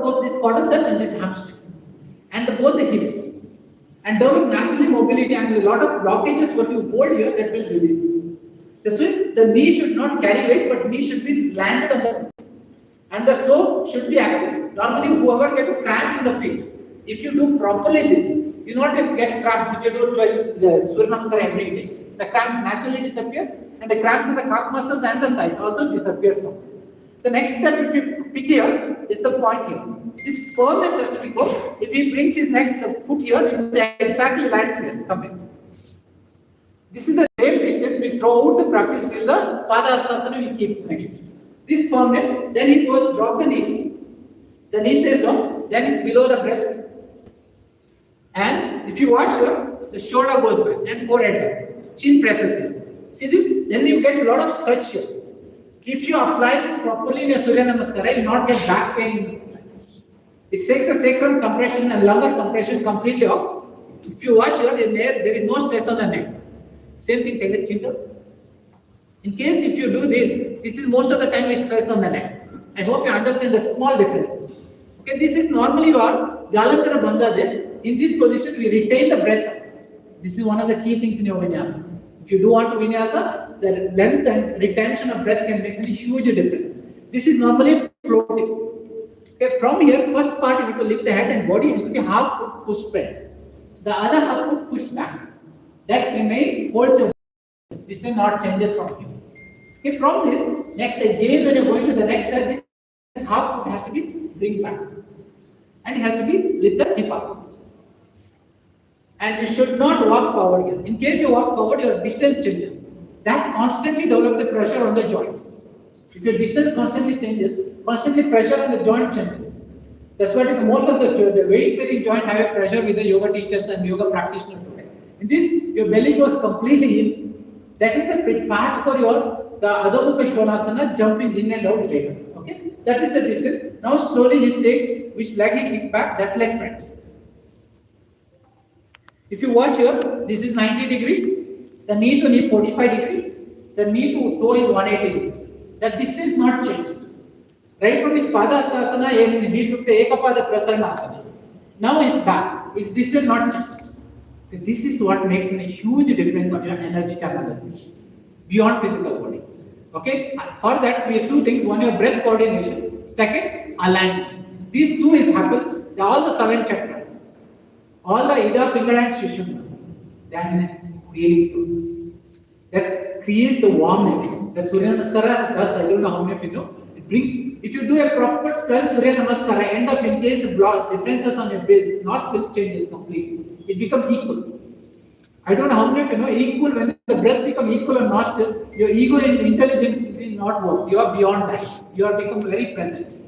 both this quadricep and this hamstring, and both the hips, and develop naturally mobility, and a lot of blockages what you hold here that will release. That's why the knee should not carry weight, but knee should be landed on the and the toe should be active. Normally, whoever gets cramps in the feet, if you do properly this, you not get cramps if you do 12 Surya Namaskar every day. The cramps naturally disappear, and the cramps in the calf muscles and the thighs also disappears from this. The next step, if you pick here, is the point here. This firmness has to be good. If he brings his next foot here, it exactly lands here. Come in. This is the same distance we throw out the practice till the Padahastasana we keep next. This firmness, then he goes drop the knees. The knee stays down, then it's below the breast. And if you watch here, the shoulder goes back and forehead back. Chin presses here. See this? Then you get a lot of stretch here. If you apply this properly in your Surya Namaskara, you will not get back pain. It takes the sacrum compression and lumbar compression completely off. If you watch here, there is no stress on the neck. Same thing, take the chin down. In case if you do this is most of the time we stress on the neck. I hope you understand the small difference. Okay, this is normally your Jalantara Bandha there. In this position, we retain the breath. This is one of the key things in your vinyasa. If you do want to vinyasa, the length and retention of breath can make a huge difference. This is normally floating. Okay, from here, first part you have to lift the head and body has to be half foot push spread. The other half foot pushed back. That remain holds your body. This will not changes from here. Okay, from this, next again when you are going to the next step, this half foot has to be bring back. And it has to be lift the hip up. And you should not walk forward here. In case you walk forward, your distance changes. That constantly develops the pressure on the joints. If your distance constantly changes, constantly pressure on the joint changes. That's what is most of the weight bearing joint have a pressure with the yoga teachers and yoga practitioners today. In this, your belly goes completely in. That is a prepared for the Adho Mukha Svanasana jumping in and out later. Okay, that is the distance. Now slowly he takes which leg he kicks back, that leg front. If you watch here, this is 90 degree, the knee to knee 45 degree, the knee to toe is 180 degree. That distance not changed. Right from his Padahastasana, he took the Ekapada Prasanasana. Now his back, his distance not changed. So this is what makes a huge difference on your energy channelization beyond physical body. Okay, for that we have two things. One, your breath coordination. Second, alignment. These two it happens. All the 7 chakras. All the Ida, Pingala and Shushumna, they are in a healing process. That creates the warmness. The Surya Namaskara does, I don't know how many of you know, it brings, if you do a proper 12 Surya Namaskara, end up in case the differences on your base, nostril changes completely. It becomes equal. I don't know how many of you know, equal, when the breath becomes equal on nostril, your ego and intelligence is not works. You are beyond that. You are become very present.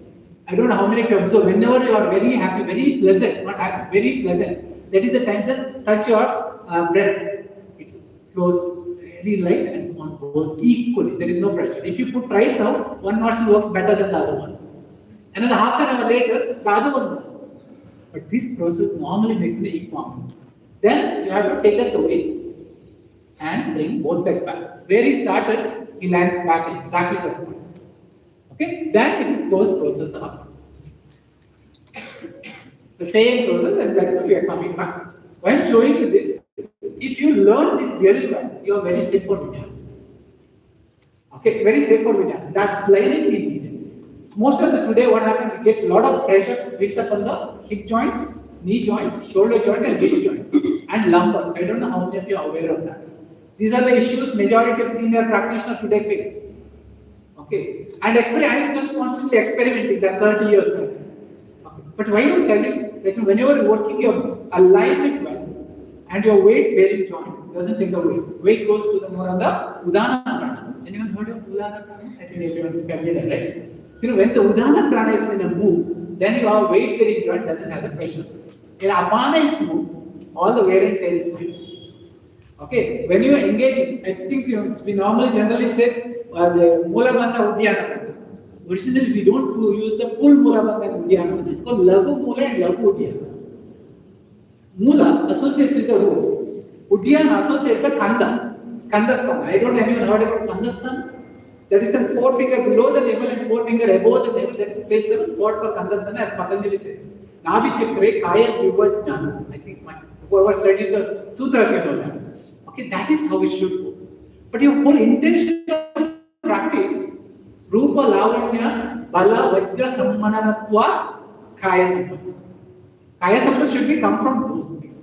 I don't know how many of you observe, whenever you are very happy, very pleasant, not happy, very pleasant, that is the time, just touch your breath. It flows very light and on both equally. There is no pressure. If you put right now, one nostril works better than the other one. Another half an hour later, the other one does. But this process normally makes the equal. Then you have to take that away and bring both legs back. Where he started, he lands back exactly the point. Okay, then it is goes process up. The same process, and that's why we are coming back. When showing you this, if you learn this really well, you are very safe for vinyasa. Okay, very safe for vinyasa. That lining is needed. Most of the today, what happens? We get a lot of pressure built up on the hip joint, knee joint, shoulder joint, and wrist joint, and lumbar. I don't know how many of you are aware of that. These are the issues majority of senior practitioners today face. Okay, and I am just constantly experimenting that 30 years. Okay. But why don't tell you that whenever you're working your alignment well and your weight bearing joint doesn't take the weight. Weight goes to the more on the Udana Prana. Anyone heard of Udana Prana? I think everyone familiar, right? So when the Udana Prana is in a move, then your weight bearing joint doesn't have the pressure. In Apana is move, all the wear and tear is fine. Okay, when you are engaging, I think we normally generally say the Mula Bandha Uddiyana. Originally, we don't use the full Mula Bandha Uddiyana. This is called Lagu Mula and Lagu Uddiyana. Mula associates with the roots. Uddiyana associates with the Kanda. Kandasthana. I don't know if you heard about Kandasthana. That is the forefinger below the navel and forefinger above the navel. That is placed the spot for Kandasthana, as Patanjali says. Nabi Chakre Kaya Vivajnana. I think whoever studied the sutras, you know that. Okay, that is how it should go. But your whole intention of practice, Rupa Lavanya Bala Vajra Sammananatva Kaya Sampati. Kaya Sampati should be come from those things.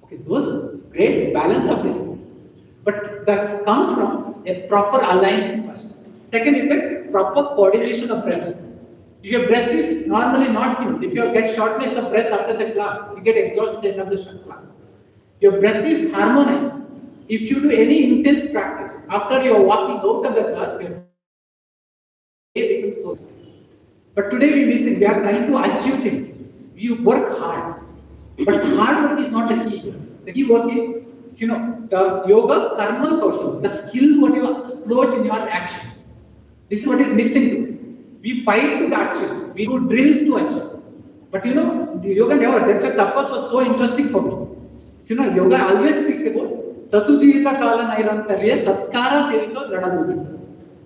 Okay, those great balance of this. But that comes from a proper alignment first. Second is the proper coordination of breath. If your breath is normally not tuned, if you get shortness of breath after the class, you get exhausted at the end of the class. Your breath is harmonized. If you do any intense practice, after you are walking out of the class, your day becomes so. But today we missing. We are trying to achieve things. We work hard. But hard work is not the key. The key work is, the yoga karma kaushal, the skill what you approach in your actions. This is what is missing. We fight to achieve. We do drills to achieve. But the yoga never. That's why tapas was so interesting for me. Yoga always speaks about Satudirga Kala Nairantarya Satkara Sevito Radadu.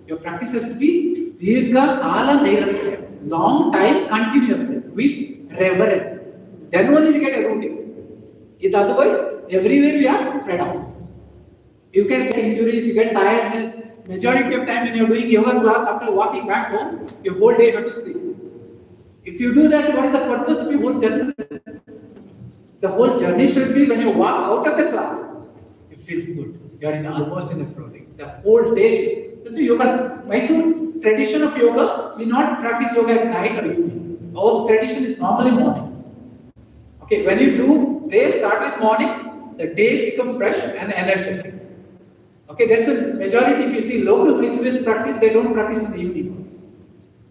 Your practice has to be Dirga Kala Nairantarya. Long time continuously with reverence. Then only we get a routine. If otherwise, everywhere we are spread out. You can get injuries, you get tiredness. Majority of time when you are doing yoga class, after walking back home, your whole day you have to sleep. If you do that, what is the purpose of your whole journey? The whole journey should be when you walk out of the class, you feel good. You are almost in the floating. The whole day. This is yoga. Mysore tradition of yoga, we not practice yoga at night or evening. Our tradition is normally morning. Okay, when you do, they start with morning, the day becomes fresh and energetic. Okay, that's the majority. If you see local Mysoreans practice, they don't practice in the evening.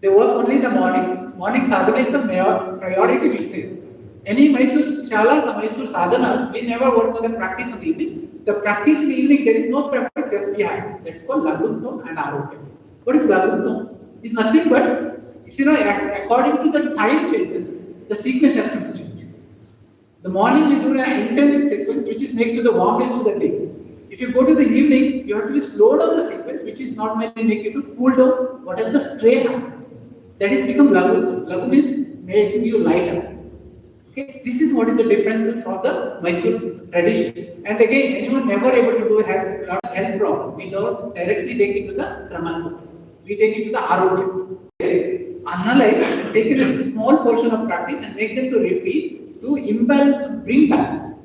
They work only in the morning. Morning sadhana is the priority, we say. Any Mysore shalas or Mysore sadhanas, we never work on the practice in the evening. The practice in the evening, there is no practice that's behind. That's called Laguntam and Arogya. What is Laguntam? It's nothing but, according to the time changes, the sequence has to be changed. The morning you do an intense sequence which is makes you the warmest to the day. If you go to the evening, you have to be slow down the sequence which is normally make you to cool down whatever the strain. That is become Lagum. Lagum is making you lighter. Okay, this is what is the differences of the Mysore tradition. And again, anyone never able to do a health problem, we don't directly take it to the Brahman. We take it to the Arogya. Analyze, take a small portion of practice and make them to repeat. To imbalance to bring balance.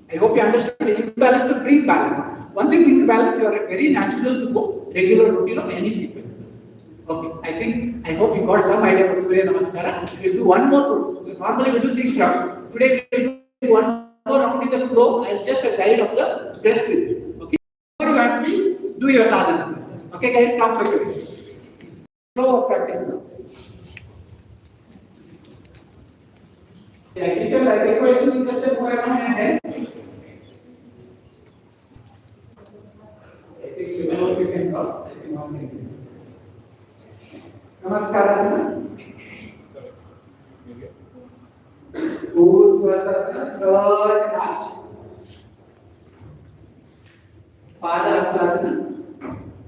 I hope you understand the imbalance to bring balance. Once you bring the balance, you are very natural to go regular routine of any sequence. Okay, I hope you got some idea of Surya Namaskara. If you do one more, normally we do 6 rounds. Today we will do one more round in the flow. I'll just a guide of the breath with you. Okay, before you have to do your sadhana. Okay, guys, come quickly. Flow of practice now. Yeah, teacher, I take question in the step going on and then. I think you can talk. Namaskara. Urdhvasana, slow march. Padahastasana.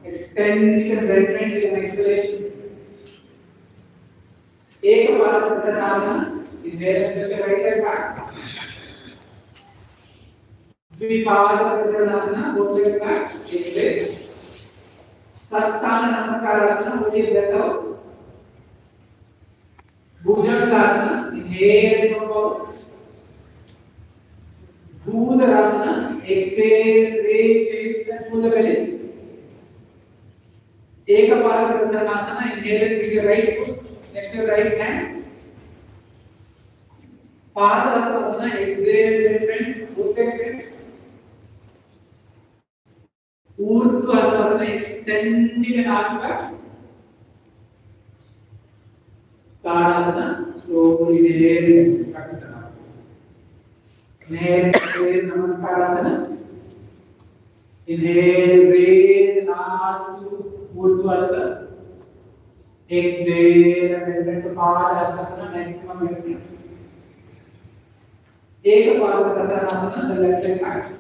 Extend the bend in exhalation. Ekapadasana. Inhale, stretch the right leg back. Vipassana, both legs back. Exhale. Sasthana Namaskara, put your breath out. Bhujangasana, inhale from out. Bhudarasana, exhale, raise hips and pull the belly. Ekapadasana, inhale with your right foot next to your right hand. Padahastasana, exhale, bend, both legs bend. Urdhvasana, extending an arch back. Tadasana, slowly inhale, back to Tadasana. Inhale, exhale, Namaskarasana. Inhale, raise an arch to Urdhvasana. Exhale, and bend to Padahastasana, maximum length. Ekapadasana, the left leg back.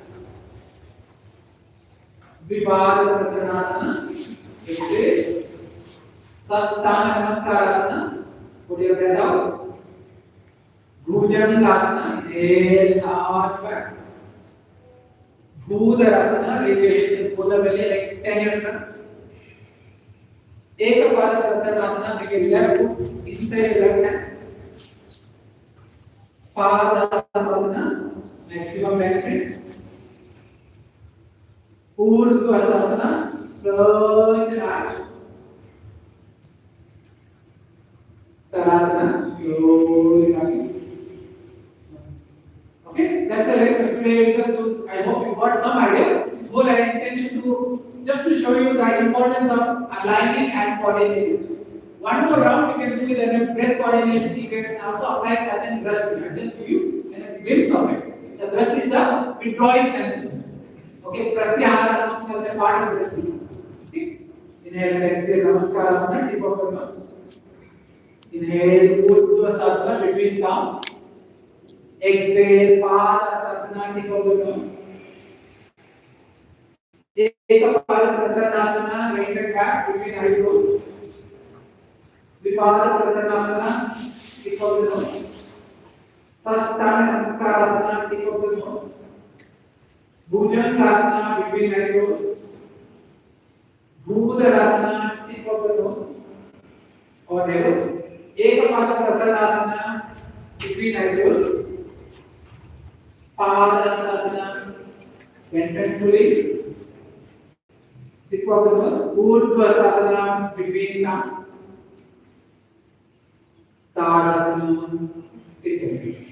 Vipassana, exhale. Sastana Namaskara. Put your breath out. Bhujangasana. Inhale, arch back. Bhudarasana. Raise your hips and pull the belly and extend your trunk. Ekapada Prasanasana. Bring your left foot inside your left hand. Padasana. Maximum benefit. Urdhvasana. Slowly relax. Tadasana, slowly coming. Okay, that's the lecture today. Just to, I hope you got some idea. This whole intention to just to show you the importance of aligning and coordinating. One more round you can see that breath coordination. You can also apply certain thrust. I just give you a glimpse of it. The thrust is the withdrawing senses. Okay, pratyahara comes as a part of thrust. Okay, inhale and exhale. Namaskara. Tip of the nose. Inhale, Urdhvasana between thumbs. Exhale, Padasana, tip of the nose. Ekapada Prasanasana, bring the back between eyebrows. Vipada Prasanasana, tip of the nose. Sastana Namaskara, tip of the nose. Bhujangasana between eyebrows. Bhudarasana, tip of the nose. Or never. Ekapada Prasanasana between eyebrows. Padasana, bend fully. Tip of the nose. Urdhvasana between thumbs. Tadasana, tip of the nose.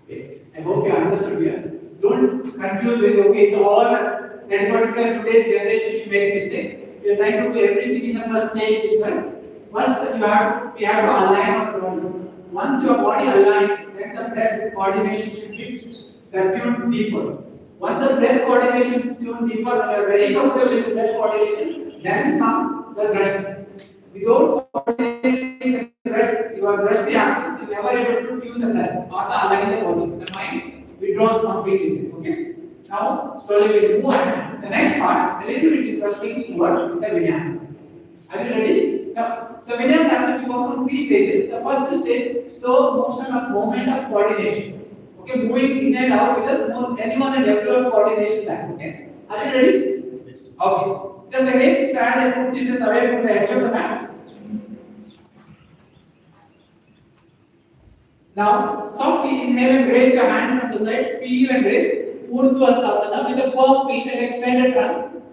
Okay. I hope you understood here. Don't confuse with okay, all that is what is said today's generation you make mistake. We are trying to do everything in the first stage is well. First, you have to align our body. Once your body aligns, then the breath coordination should be tuned deeper. Once the breath coordination tuned deeper, you are very comfortable with breath coordination, then comes the brushing. Without coordinating the breath, your brushing happens, you never able to tune the breath or the align the body. The mind withdraws completely. Okay? Now, slowly we will move on. The next part, a little bit interesting word is the vinyasa. Are you ready? Now, the vinyasa have to be worked on 3 stages. The first stage, slow motion of movement of coordination. Okay, moving in and out with us, anyone and everyone coordination that. Okay, are you ready? Yes. Okay. Just again, stand and foot distance away from the edge of the mat. Now, softly inhale and raise your hand from the side. Feel and raise. Urdhvasana with the firm feet and extended trunk.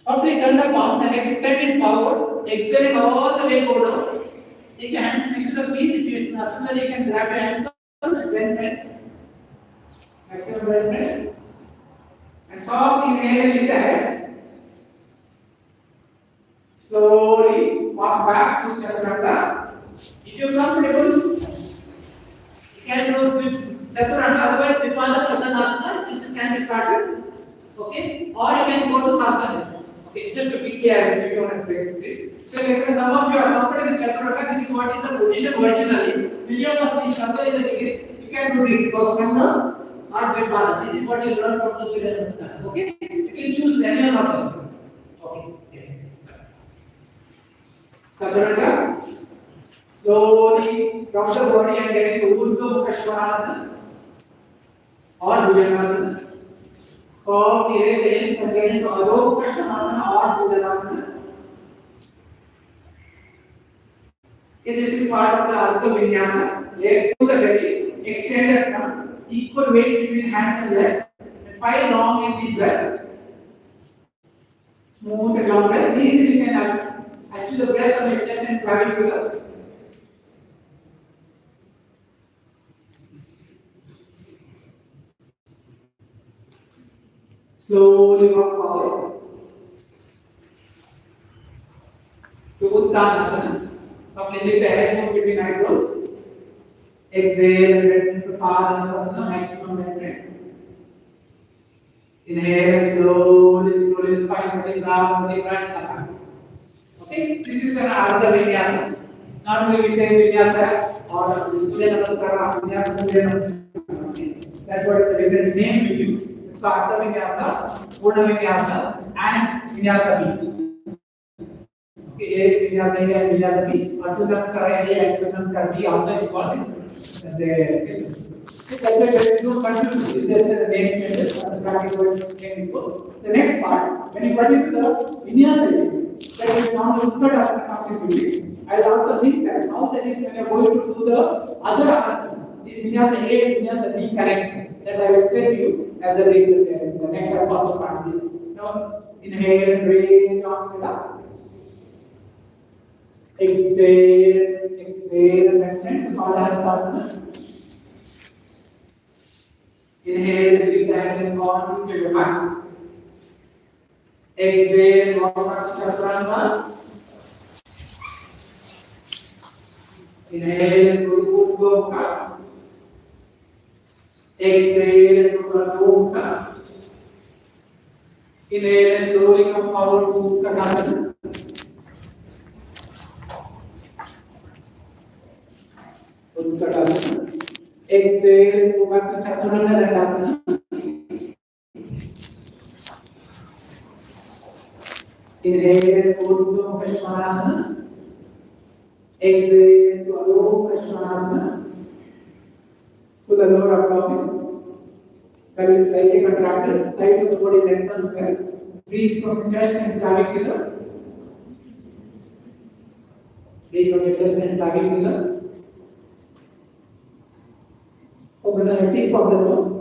Softly turn the palms and extend it forward. Exhale it all the way go down. Take your hands next to the feet. If you are necessary, you can grab your hands and bend. Maximum bend. And softly inhale and lift the head. Slowly walk back to Chaturanga. If you are comfortable, you can do this Chaturanga. Otherwise, Vipada Prasanasana. This can be started. Okay, or you can go to Sasana. Okay, just to be clear, if you want to break. So, like some of you are comfortable in Chaturanga, this is what is the position originally. Million of these circle in the degree, you can do this. So, Skanda or Vipada. This is what you learn from the students. Okay, you can choose any one of these. Okay. Chaturanga. Slowly drop the body and get into Urdhva Mukha or Bhujangasana. So, here and get into Adho Mukha or Bhujangasana. This is part of the Ardha Vinyasa. Leg to the belly, extend the trunk, equal weight between hands and legs, and 5 long and deep breaths. Smooth and long breath. Easily you can achieve the breath on your chest and clavicular. Slowly walk forward to Uttanasana. Softly lift the head between eyebrows. Exhale and get into Padasana, maximum bend. Inhale slowly, spine vertebra, and okay, this is an Ardha Vinyasa. Normally we say Vinyasa or Surya Namaskara, Vinyasa. That's what the different name we use. So Ardha Vinyasa, Purna Vinyasa, and Vinyasa B. Okay, A vinyasa A and vinyasa B. Arjun Namaskar A and Arjun Namaskar B also involved in the system. That's why there is no confusion. It's just the name changes and the practice words can go. The next part, when you continue to the vinyasa A, that is now looked at completely. I will also link that how that is when you are going to do the other asana. This vinyasa A and vinyasa B connection. That I will explain to you as the next part of the practice. Now, inhale and breathe, arms it up. Exhale, exhale, and Paramahamsa. Inhale, big diamond on to your back. Exhale, walk back to Chaturanga. Inhale, Purvukha. Exhale, Purvukha. Inhale, slowly come forward to Kadasana. Exhale, go back to Chaturanga Dandasana. Inhale, Urdhva Prashanasana. Exhale to Adho Prashanasana. To the lower abdomen. Belly like a contractor, side of the body lengthens well. Breathe from the chest and clavicular. Breathe from the chest and clavicular. Focus on the tip of the nose.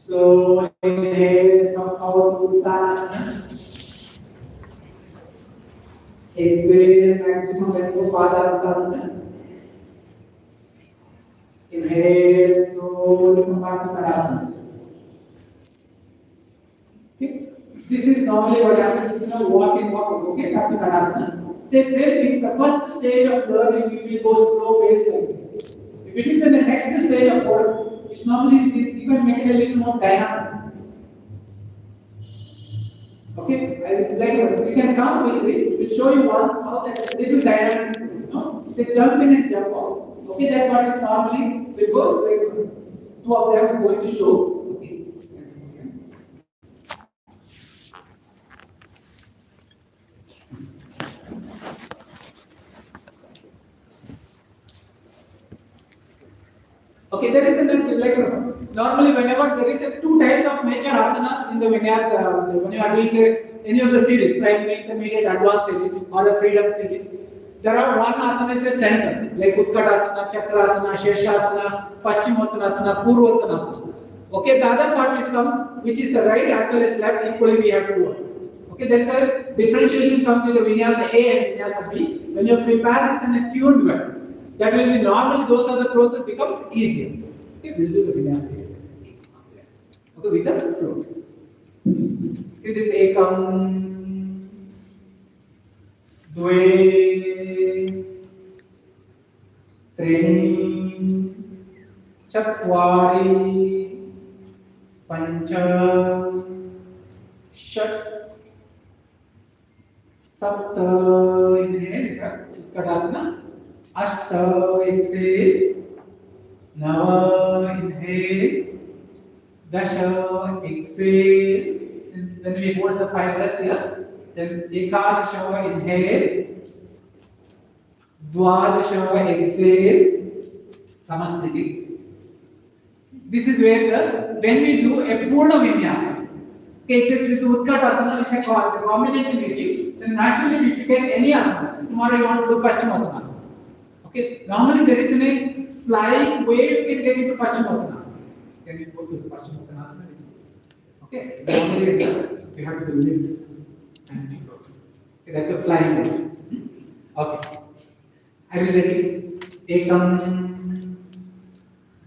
Slow inhale, come out to Uttanasana. Exhale, maximum length of Paramahamsa. Inhale, slowly come back to Tadasana. Okay. This is normally what happens, walk in, walk out. Okay, back to Tadasana. Same thing, the first stage of learning, we will go slow pace like this. If it is in the next stage of work, it's normally even make it a little more dynamic. Okay, we can come with it. We'll show you once how that little dynamics. They jump in and jump out. Okay, that's what is normally will go. Like two of them are going to show. Okay. Okay, there is a normally whenever there is two types of major asanas in the vinyasa, when you are doing any of the series, primary, intermediate, advanced series, or the freedom series, there are one asana is a center, like Utkatasana, Chakrasana, Sheshasana, Paschimottanasana, Purvottanasana. Okay, the other part which comes, which is the right as well as left, equally we have to work. Okay, there is a differentiation comes with the vinyasa A and vinyasa B. When you prepare this in a tuned way, that will be normally those are the process becomes easier. Okay, we'll do the vinyasa. Okay, with the flow. See this ekam, dve, treni, chatvari, pancha, shat, sapta. Inhale, Utkatasana. Ashta, exhale. Nava, inhale. Dasha, exhale. When we hold the 5 breaths here, then Ekadasha, inhale. Dwadasha, exhale. Samasthiti. This is where when we do a Purna Vinyasa, okay, it is with Utkatasana, which I call the combination with you, then naturally if you get any asana, tomorrow you want to do Paschimottanasana. Okay, normally there is a flying way you can get into Paschimottanasana. Can you go to the Paschimottanasana? Okay, normally you have to lift and go. Okay, that's the flying way. Okay, are you ready? Ekam,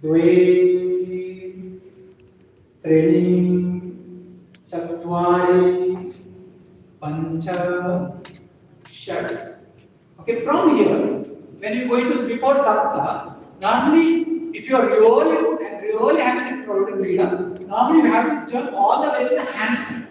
dve, treni, chatvari, pancha, shat. Okay, from here, when you go into before sapta, normally if you are really good and really having a freedom, normally you have to jump all the way to the handstand.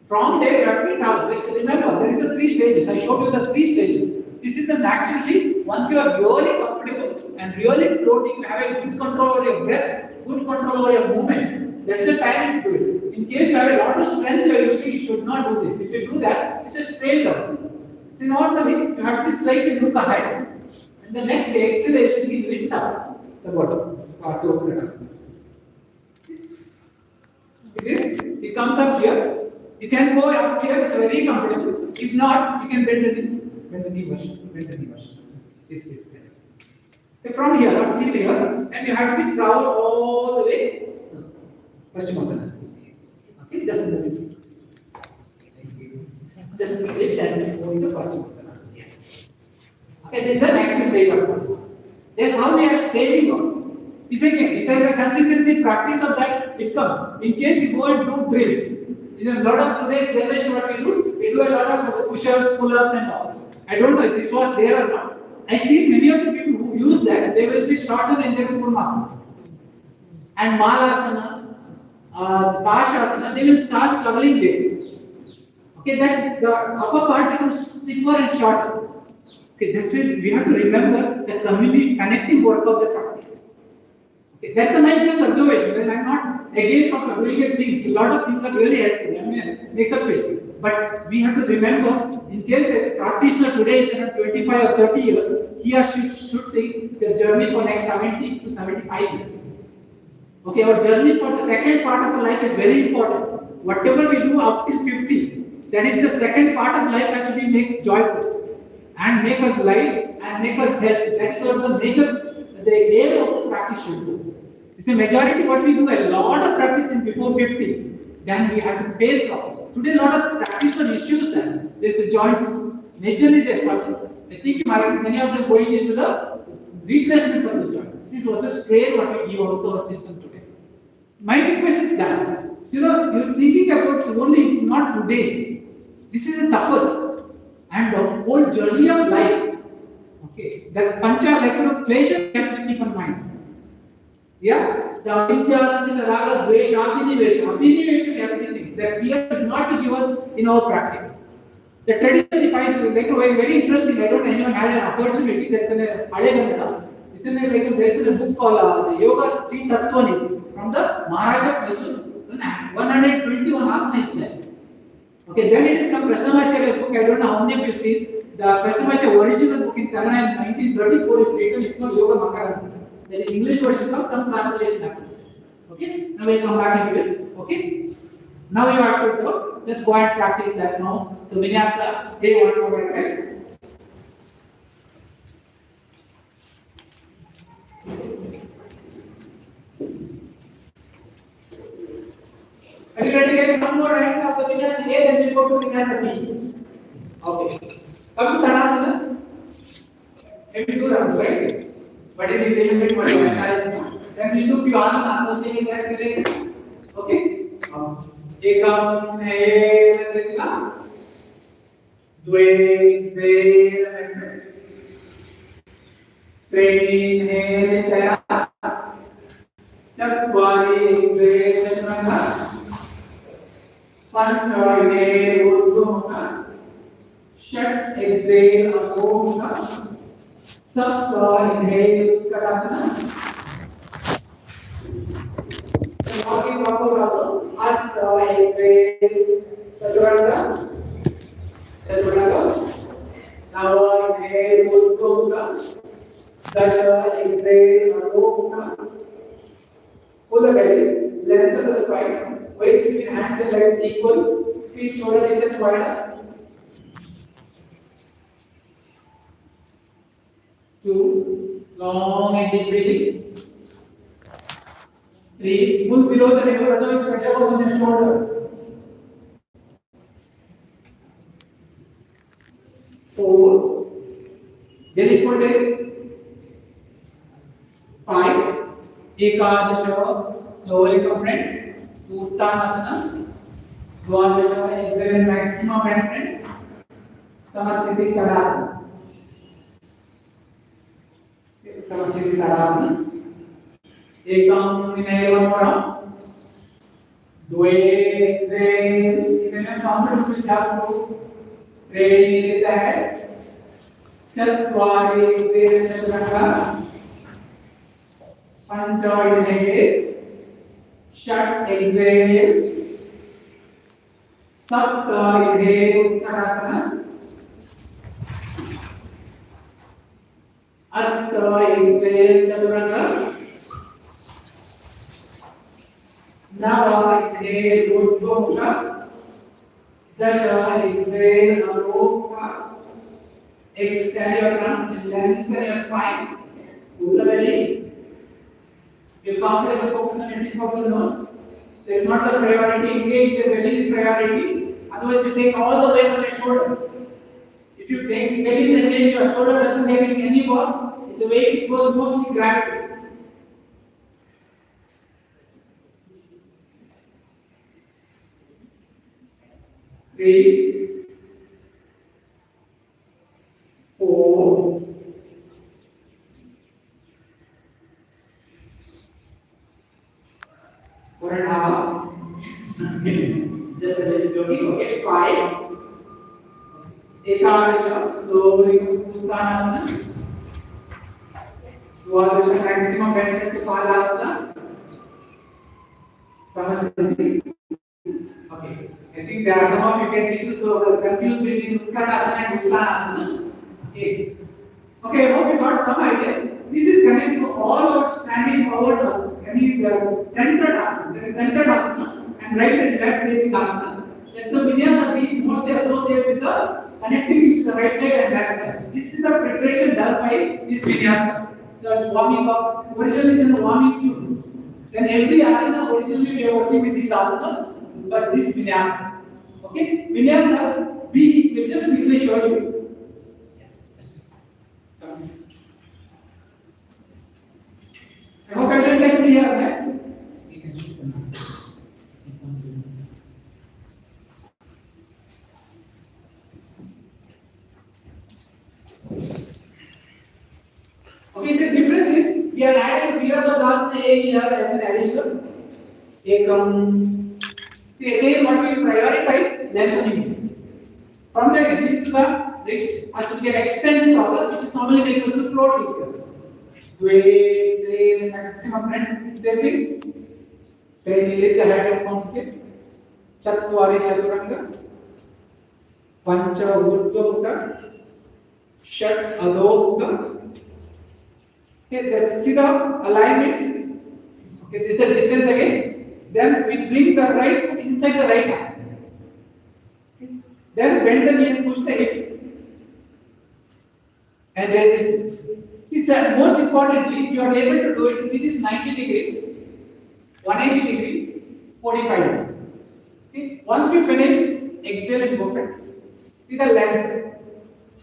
From there you have to be down. Remember, there is the 3 stages. I showed you the 3 stages. This is the naturally, once you are really comfortable and and really floating, you have a good control over your breath, good control over your movement. That is the time to do it. In case you have a lot of strength you are using, you should not do this. If you do that, it's a straight down. See, normally you have to slightly look ahead, and the next exhalation is lifts up the bottom. It comes up here. You can go up here, it's very comfortable. If not, you can bend the knee. Bend the knee version. Bend the knee version. This. Okay, from here, up till here, and you have to travel all the way. Paschimottanasana. Okay, just move it. Just sit and go into Paschimottanasana. Yes. Okay, this is the next stage of it. That's how we are staging up. This again, this is the consistency practice of that. It comes. In case you go and do drills, in a lot of today's generation, what we do a lot of push-ups, pull-ups, and all. I don't know if this was there or not. I see many of the people who use that, they will be shorter in their Purmasana. And Malasana, Pashasana, they will start struggling there. Okay, that the upper part becomes stiffer and shorter. Okay, that's why we have to remember the community connecting work of the practice. Okay, that's my just observation. Well, I'm not against for doing things. A lot of things are really helpful. I mean, makes up it. But we have to remember, in case a practitioner today is around 25 or 30 years, he or she should take their journey for next 70 to 75 years. Okay, our journey for the second part of the life is very important. Whatever we do up till 50, that is the second part of life has to be made joyful and make us light and make us healthy. That is what the aim of the practice should do. It's the majority what we do a lot of practice in before 50. Then we have to face problems. Today a lot of practitioner issues that there's the joints. Majorly they struggle. I think many of them going into the replacement of the joint. This is what the strain what we give out to our system today. My request is that, so, you're thinking about only not today. This is a tapas and the whole journey of life. Okay, that pancha like pleasure you have to keep in mind. Yeah, the avidyas, the raga, dvesha, abhinivesha, everything. That fear is not to give us in our practice. The tradition defines like very interesting. I don't know anyone had an opportunity. That's in a Halegamada. It's in there's a book called the Yoga Three Tattvani from the Maharaja Mysore. 121 asana is there. Okay, then it is come Krishnamacharya book. I don't know how many of you see. The Krishnamacharya original book in Kannada in 1934 is written. It's called Yoga Mahavidyalaya. That is English version of some translation happens. Okay, now we'll come back into it. Okay, now you have to go. Just go and practice that now. So Vinyasa, stay one more right? Are you ready guys? One more right now. The Vinyasa A, then we go to Vinyasa B. Okay. Come to Tadasana. Maybe do that, right? But if you really make what you are, then we do few asanas associated with that. Okay? Ekam Nesila Dve Treni Tera Chatvari Veshamana Panchayne Urdhumukha Shat Exhale Agomukha Sapsa Inhale Utkarasana Walking Vakurasa Asta Exhale Chaturanga Now inhale Urdhumukha Dasha Exhale Agomukha. Pull the belly, lengthen the spine, weight between hands and legs equal, feet shoulder distance wider. 2, long and deep breathing. 3, pull below the navel, otherwise pressure goes on the shoulder. 4, belly pull belly. 5, Ekadasha, slowly come friend, Uttanasana, Dvadasha, exhale maximum and friend, Samasthiti Tadasana. Samasthiti Tadasana. Ekam inhale one Dve exhale. If you are comfortable, you have to raise the head. Chatvari exhale. Pancha inhale, Shat exhale, Sapta inhale, Uttanasana, Ashta exhale, Chaturanga, Nava exhale, Urdhva Mukha, Dasha exhale, Adho Mukha. Extend your trunk and lengthen your spine. Pull the belly. If comfortable, focus on empty from the nose. That is not the priority. Engage the belly is priority. Otherwise, you take all the weight on your shoulder. If you take the belly is engaged, your shoulder doesn't get any work. It's the weight is mostly gravity. Three, 4, 4.5. Okay. Just a little joking. Okay, 5. Ekadasha, lowering Uttanasana. Dwadasha, maximum bend to Palasana. Samasthiti. Okay. I think there are some of you get little confused between Uttanasana and Uttanasana. Okay. Okay, I hope you got some idea. This is connected to all our standing forward asanas. I mean, the centered asana. There is centered asana and right and left facing asana. Let the vinyasa be mostly associated with the connecting with the right side and left side. This is the preparation done by this vinyasa. The warming up. Originally is in the warming tunes. Then every asana originally we are working with these asanas. So this vinyasa. Okay, vinyasa B will just quickly show you. I hope everyone can see here, right? Okay, the difference is we are adding few of the class A here as an addition. See again what we prioritize lengthening. From the hip to the wrist has to get extend further, which normally makes us to float easier. Say maximum length, same thing. Then lift the head and mountain. Chatwari Chaturanga. Pancha Urdhva, Shat Adho. Okay, see the alignment. Okay, this is the distance again. Then we bring the right foot inside the right hand. Okay. Then bend the knee and push the hip. And raise it. See, most importantly, if you are able to do it, see this 90 degree, 180 degree, 45 degree. Okay. Once we finish, exhale and go for it. See the length.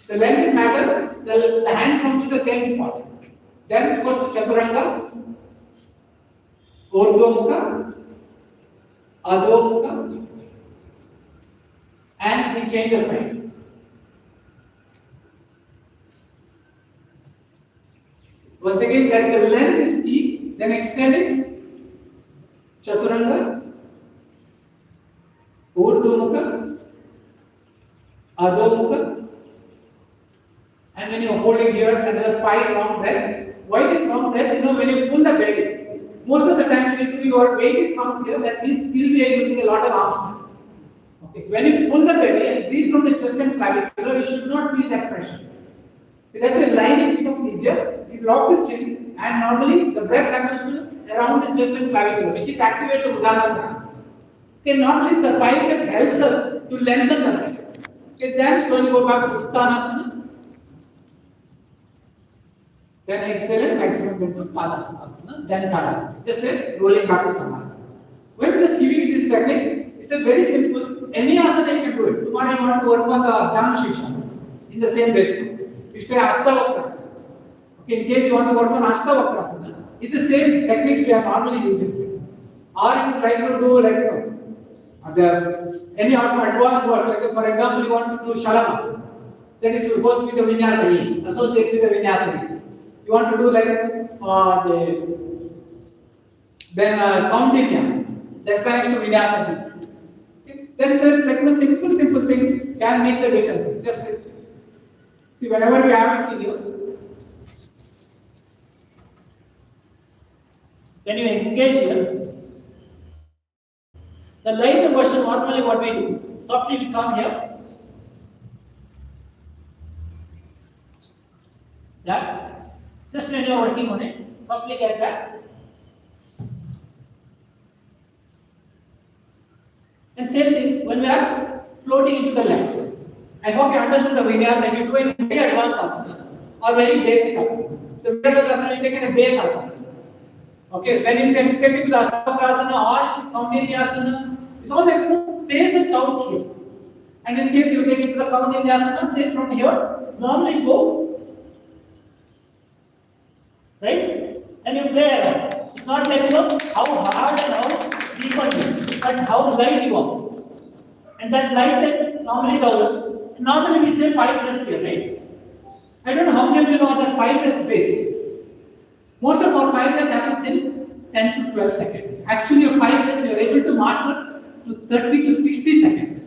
The length is matters. The hands come to the same spot. Then it goes to Chaturanga, Urdhva Mukha, Adho Mukha, and we change the side. Once again, that the length is key, then extend it. Chaturanga, Urdhva Mukha, Adho Mukha, and when you are holding here, another 5 long breaths. Why this long breath? You know, when you pull the belly, most of the time when you do your weight comes here, that means still we are using a lot of arms. Okay. When you pull the belly and breathe from the chest and clavicular, you should not feel that pressure. So that's why lining becomes easier. You lock the chin, and normally the breath happens to around the chest and clavicular, which is activate the Uddana. Okay, normally the 5 breaths helps us to lengthen the breath. Okay, then slowly go back to Uttanasana. Then exhale and maximum bend to Padasana, then Tadasana. Just like rolling back to Tadasana. When just giving you these techniques, it's a very simple. Any asana you can do it. Tomorrow you want to work on the Janushisha in the same basic. You say Ashtavakrasana. Okay, in case you want to work on Ashtavakrasana, it's the same techniques we are normally using. Or you try to do like any advanced work. Like for example, you want to do Shalamasa. That is supposed to be the Vinyasa, associates with the Vinyasa. You want to do like then Kaundinya, that connects to Vinyasa. Okay. There is like simple things can make the differences. Just see whenever we have a video, When you engage here, the lighter version, normally what we do, softly we come here. That, just when you are working on it, softly get back. And same thing, when we are floating into the left. I hope you understood the vinyasa. If you do in very advanced asanas or very basic asana. The Virabhadrasana you take in a base asana. Okay, when you take it to the Ashtavakra or Kaundinyasana, it's all like pace it out here. And in case you take it to the Kaundinyasana, say from here, normally go, right? And you play around. It's not like how hard and how deep are you, but how light you are. And that lightness normally develops. Normally we say 5 breaths here, right? I don't know how many of you know that 5 breaths base. Most of our 5 breaths happens in 10 to 12 seconds. Actually, your 5 breaths you are able to master to 30 to 60 seconds.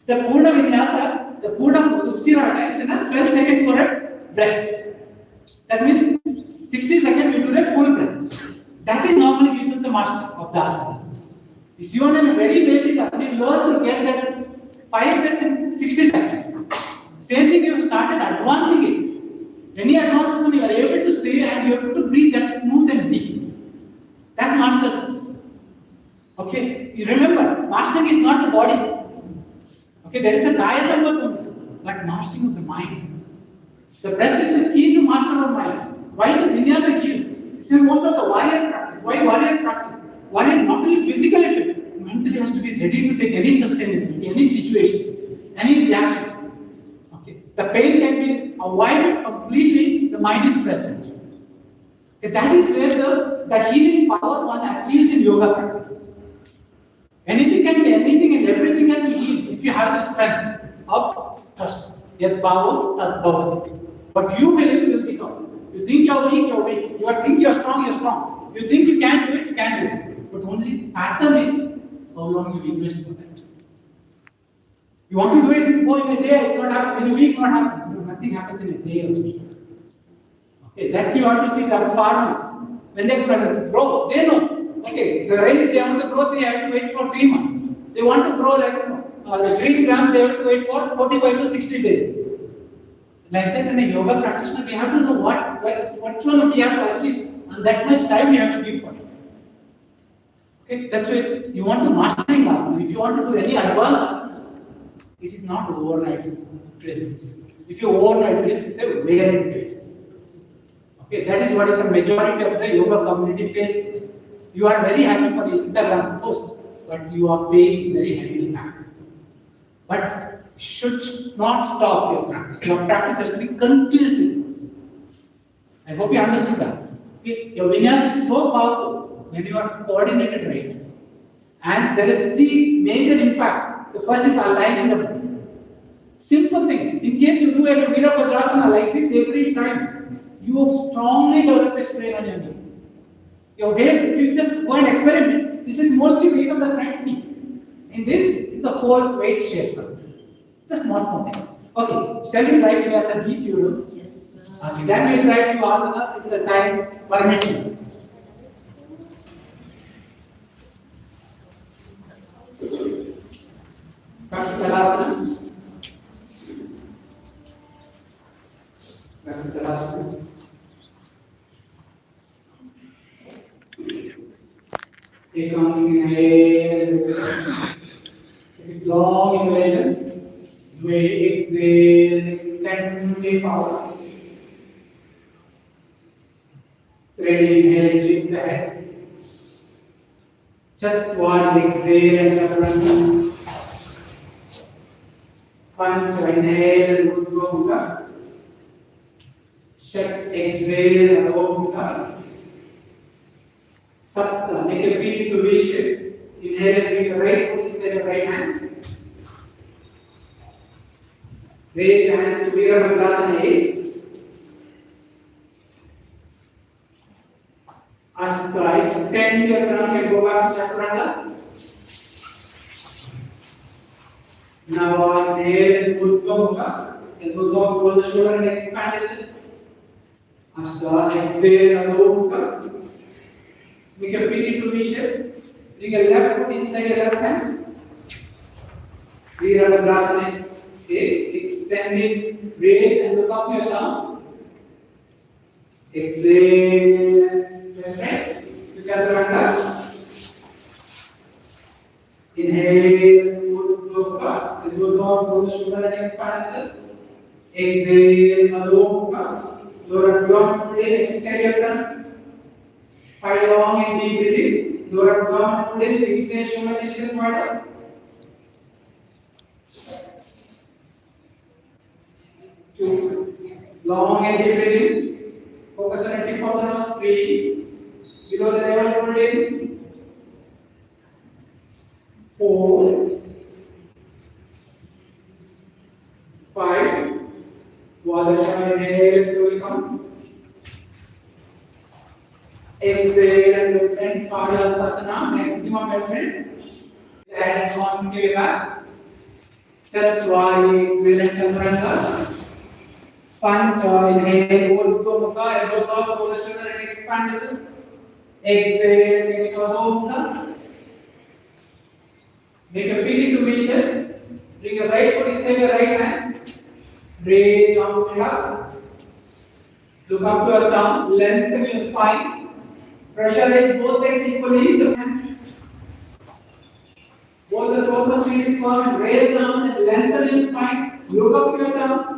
The Purna Vinyasa, the Purna Upsirana is in 12 seconds for a breath. That means 60 seconds we do the full breath. That is normally gives us the master of the asana. If you are in a very basic asana, you learn to get that 5 breaths in 60 seconds. Same thing, you have started advancing it. Any advanced asana, you are able to stay and you are able to breathe that smooth and deep. That masters us. Okay, you remember, mastering is not the body. Okay, there is a kaya sampattam, but mastering of the mind. The breath is the key to master of mind. Why the vinyasa gives? See, most of the warrior practice. Why warrior practice? Warrior not only physically fit, mentally has to be ready to take any sustainability, any situation, any reaction. Okay, the pain can be avoided completely. The mind is present. Okay, that is where the healing power one achieves in yoga practice. Anything can be anything and everything can be healed if you have the strength of trust. Yat bhava tat bhavati. What you believe will become. You think you are weak, you are weak. You think you are strong, you are strong. You think you can do it, you can do it. But only pattern is how long you invest for that. You want to do it in a day, it not happen. In a week, not happen. Nothing happens in a day or week. Okay, that you want to see the farmers. When they grow, they know. Okay, the rice they want to grow, they have to wait for 3 months. They want to grow like the green gram, they have to wait for 45 to 60 days. Like that, in a yoga practitioner, we have to know what one we have to achieve, and that much time we have to give for it. Okay, that's why you want to mastering asana. If you want to do any advanced asana, it is not overnight drills. If you overnight drills, it's a very drill. Okay, that is what is the majority of the yoga community face. You are very happy for the Instagram post, but you are paying very heavily back. But should not stop your practice. Your practice has to be continuously. I hope you understood that. Okay? Your vinyasa is so powerful when you are coordinated right. And there is 3 major impact. The first is aligning the body. Simple thing. In case you do a Virabhadrasana like this every time, you strongly develop a strain on your knees. Your weight, if you just go and experiment, this is mostly weight on the front knee. In this, the whole weight shapes up. The small thing. Okay, shall we try Vinyasa B few rules? Yes. Then we try few asanas if the time permits. Kapisalasana. Kapisalasana. Take on inhale. Long inhalation. Exhale, extend the power. Ready, inhale, lift the head. Chatwad, exhale, and chaturanga. Pancha, inhale, Urdhva Mukha. Shat, exhale, Adho Mukha. Sapta, make a feet into V shape. Inhale, bring your right foot inside your right hand. Raise your hand to Virabhadrasana 8. Ashta, extend your trunk and go back to Chaturanga. Now inhale, Urdhva Mukha. Elbows off, roll the shoulder and expand the chest. Ashta, exhale, Adho Mukha. Make a feet into V shape. Bring a left foot inside your left hand. Virabhadrasana. Extend it, raise and look up your thumb. Exhale. Chaturanga. Inhale. Urdhva. It goes on to the shoulder and expand. Exhale. Adho Mukha. Lower abdomen. Extend your tongue. Find long and deep breathing. Lower abdomen. Fixate shoulder distance wider. Two. Long and deep breathing. Focus on the tip of the nose. 3. Below the navel, hold in. 4. 5. Swadhyasana, inhale, slowly come. Exhale and lift and Paramahamsa maximum movement. Hands on to your back. Chaturanga, exhale and Chaturanga. Pancha, inhale, Urdhva Mukha, elbows up over the shoulder and expand the chest. Exhale, make it Adho Mukha. Make a feet into V shape. Bring your right foot inside your right hand. Raise arms up. Look up to your thumb. Lengthen your spine. Pressurize both legs equally. Both the soles of feet is firm. Raise the arms and lengthen your spine. Look up to your thumb.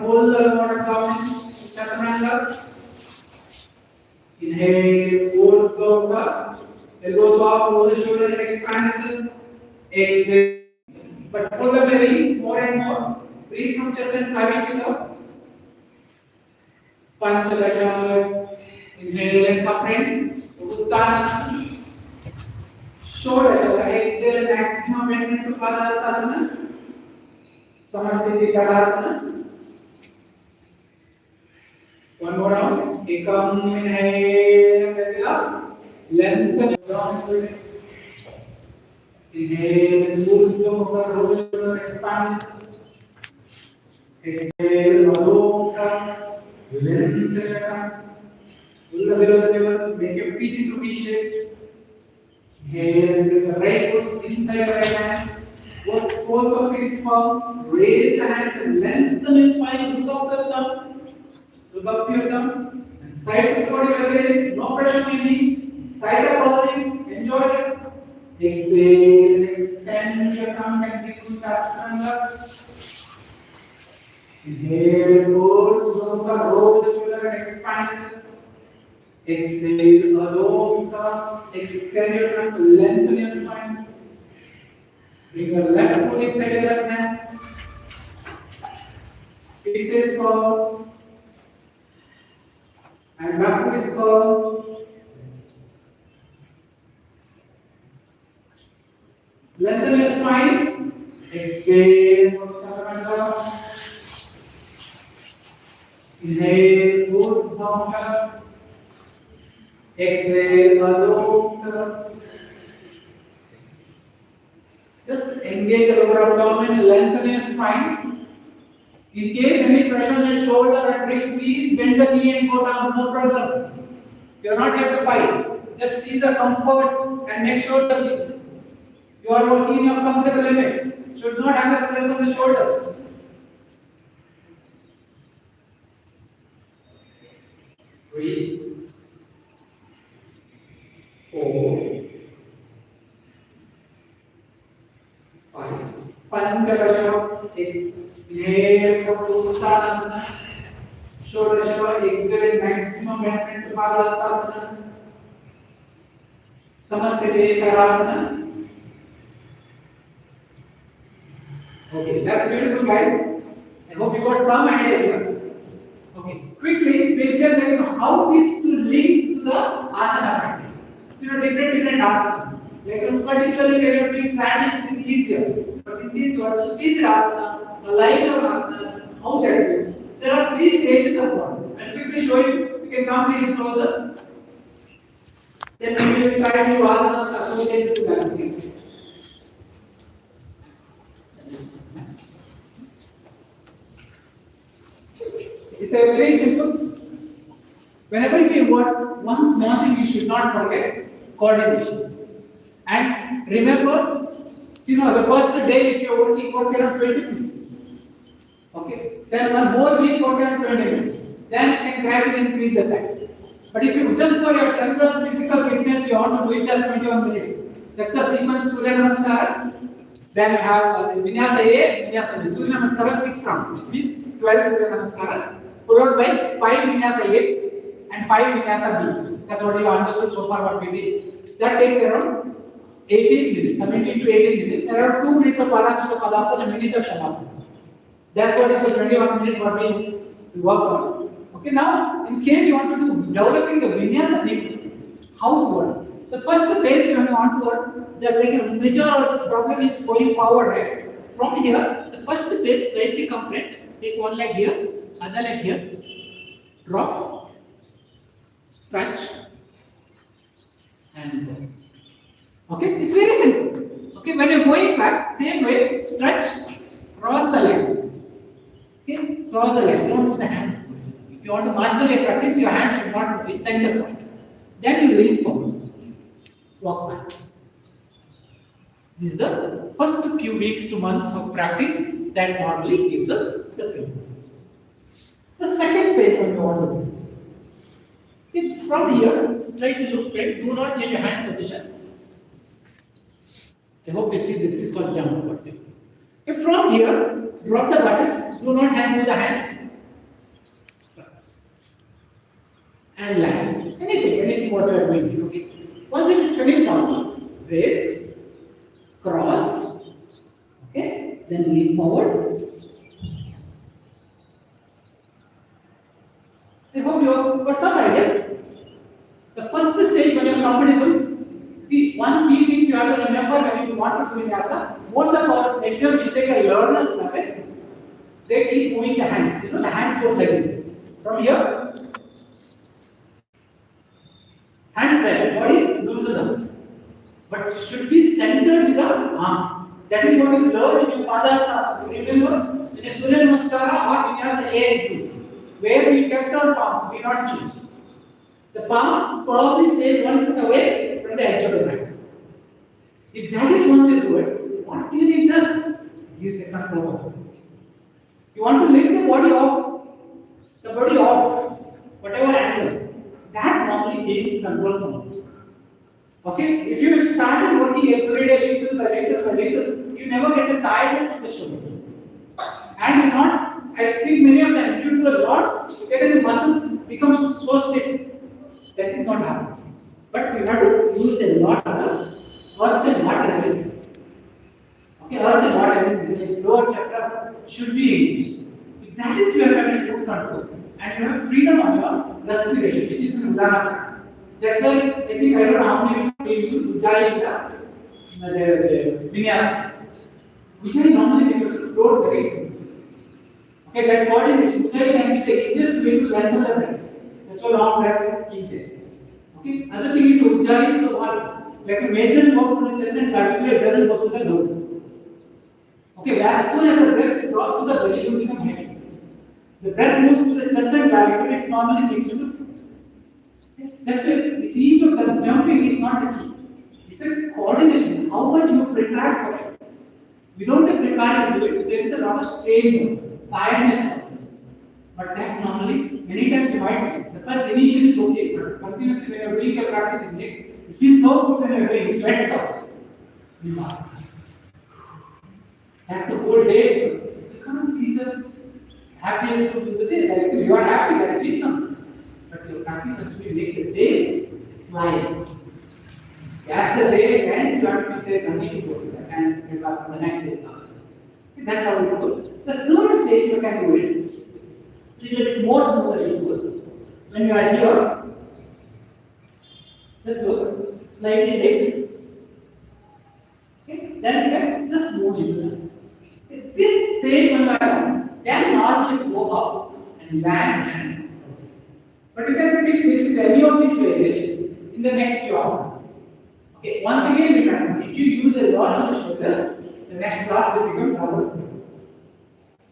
Hold the lower abdomen. Chaturanga. Inhale, Urdhva Mukha. Elbows up over the shoulder and expand the chest. Exhale. But pull the belly more and more. Breathe from chest and thigh to the Panchalakshana. Inhale and upright. Uttanasana. Shoulder. Exhale, maximum movement to Padasana. Samasthiti Tadasana. One more round. Ekam, inhale, press it up. Lengthen down. Inhale, Urdhva Mukha, roll your shoulder, expand. Exhale, Adho Mukha, lengthen your tongue. Pull the below the navel, make your feet into V shape. Inhale, bring the right foot inside your right hand. Both soles of feet is firm. Raise the hands and lengthen your spine. Look up the thumb. Look up to your thumb. And side to the body where there is no pressure on your knees. Thighs are covering. Enjoy it. Exhale. Extend your tongue and breathe to Chaturanga. Inhale. Urdhva Mukha. Roll the shoulder and expand it. Exhale. Adho Mukha. Extend your tongue. Lengthen your spine. Bring your left foot inside your left hand. Fixate forward. And back foot is curved. Lengthen your spine. Exhale. Inhale. Urdhva Mukha. Exhale. Adho Mukha. Just engage the lower abdomen. Lengthen your spine. In case any pressure on your shoulder and wrist, please bend the knee and go down, no problem. You are not here to fight. Just see the comfort and make sure that you are working in your comfortable limit. Should not have a stress on the shoulders. Three, 4, 5. Panchalakshana. Inhale for Uttanasana. Shodhasana. Exhale, maximum movement to Padasana. Samasthiti Tadasana. Okay, that's beautiful, guys. I hope you got some idea here. Okay, quickly, we'll just let you know how this will link to the asana practice. Different asana. Like particularly when you're doing standing, this is easier. But in this, you have to see the asana, the line of asana, how that goes. There are 3 stages of one. I'll quickly show you. You can come a little closer. Then we will try to do asanas associated to that. It's a very simple. Whenever we work, one small thing you should not forget: coordination. And remember, the first day if you're working, work around 20 minutes. Okay. Then one more week, work around 20 minutes. Then you can gradually increase the time. But if you just for your general physical fitness, you want to do it in 21 minutes. That's the sequence Surya Namaskar. Then you have the Vinyasa A, Vinyasa B. Surya Namaskar 6 rounds. It means 12 Surya Namaskaras, followed by 5 Vinyasa A and 5 Vinyasa B. That's what you understood so far what we did. That takes around 18 minutes, 17 to 18 minutes. Around 2 minutes of Paramahamsa Padasana and a minute of Shavasana. That's what is the 21 minutes what we work on. Okay, now in case you want to do developing the Vinyasa deep, how to work? The first phase when you want to work, the major problem is going forward, right? From here, the first phase, slightly come front, take one leg here, other leg here, drop, stretch, and go. Okay, it's very simple. Okay, when you're going back, same way, stretch, cross the legs. Okay, cross the legs, don't do the hands. If you want to master a practice, your hand should not be center point. Then you lean forward, walk back. This is the first few weeks to months of practice that normally gives us the feel. The second phase what you want to do, it's from here, slightly look front, do not change your hand position. I hope you see this is called jump. Okay, from here, drop the buttons, do not move the hands. And land. Anything what you are doing. Okay. Once it is finished also, raise, cross, okay, then lean forward. I hope you have got some idea. The first stage when you are comfortable, see, one key thing you have to remember when you want to do Vinyasa, most of our major mistake are learners level. They keep moving the hands. The hands goes like this. From here, hands tight, body loosen up. But it should be centered with the arms. That is what you learn in your Padasana. You remember in a Surya Namaskara or Vinyasa A and 2, where we kept our palm, we not changed. The palm probably stays 1 foot away from the edge of the mat. If that is once you do it, what really does? Gives the control. You want to lift the body off, whatever angle. That normally gains control from you. Okay? If you started working every day little by little, you never get the tiredness of the shoulder. And you not, I speak many of them, if you do a lot, then the muscles become so stiff. That is not happening. But you have to use a lot of water. Okay, or the water, lower chakras should be engaged. If that is your having good control. And you have freedom on your respiration, which is in Udana. That's why I think I don't know how many people use Ujjayi in the Vinyasas. Ujjayi normally because the float very simple. Okay, that coordination, Ujjayi can be the easiest way to learn the breath. That's why long breath is key there. Okay, other thing is Ujjayi is the one, like a major works on the chest and clavicular doesn't go to the lower. Okay, as soon as the breath drops to the belly, you become heavy. The breath moves to the chest and clavicle, it normally makes you to float. That's why each of them jumping is not the key. It's a coordination, how much you prepare for it. Without a prepare to do it, there is a lot of strain, tiredness problems. But that normally, many times you might see, the first initial is okay, but continuously when you are doing your practice in next, it feels so good when you are doing, sweats out. That's the whole day. You can't be the happiest to do the day. Like if you are happy, that is something. But your practice has to be make the day fly. As the day ends, you have to say, I need to go to that and get back to the next day. That's how it goes. The third stage, you can do it a little bit more smoothly it goes. When you are here, just go slightly lift. Okay? Then you can just move into that. This stage when you are done, then normally go up and land and but you can pick this any of these variations in the next few asanas. Okay, once again remember, if you use a lot on the shoulder, the next class will become double.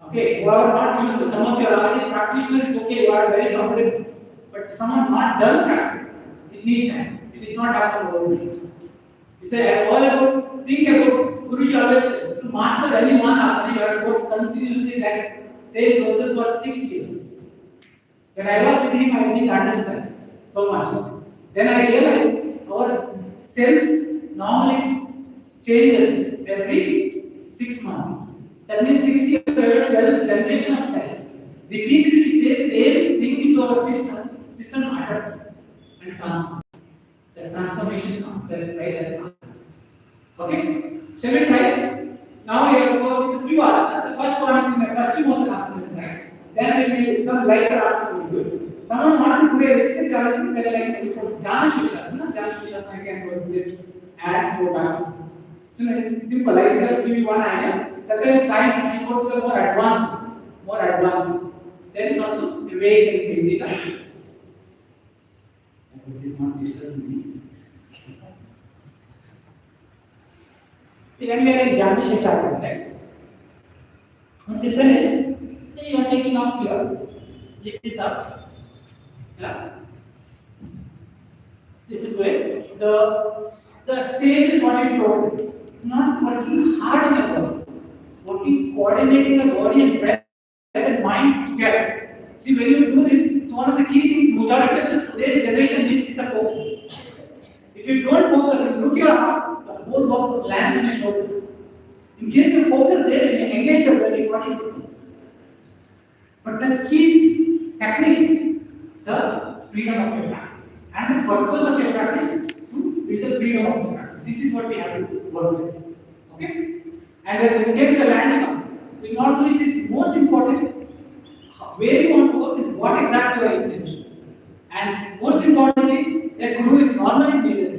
Okay, who are not used to, some of you are already practitioners, it's okay, you are very comfortable. But someone not done practice, it needs time. It is not happen overnight. You say, all about, think about, Guruji always says, to master any one asana, you have to go continuously that same process for 6 years. When I was with him, I didn't understand so much. Then I realized our cells normally changes every 6 months. That means 6 years, 12 generation of cells. Repeatedly we say same thing into our system adapts and transforms. The transformation comes. That is right. Okay? Shall we try? Now we will go with a few asanas. The first one is in the first one asana, right? Then we will some lighter asana will do. Someone want to do a little challenging, they like Jana Shishasana. Jana Shishasana can go with it and go back. So it's simple. I just give you one idea. Certain times we go to the more advanced. There is also a way you can change it. It is not disturbing me. When we are in Jana Shishasana, right? Once you finish, say you are taking off here. Lift this up. Yeah. This is where the stage is what you told. It's not working hard in the body, working coordinating the body and breath and mind together. See, when you do this, it's one of the key things. Majority of today's generation is the focus. If you don't focus and look your heart, the whole work lands on your shoulder. In case you focus there, you engage the body, what it is. But the key technique is the freedom of your practice. And the purpose of your practice is to build the freedom of your practice. This is what we have to work with. Okay? And as in case you are landing up, we normally it is most important where you want to work and what exactly your intention. And most importantly, a guru is normally needed.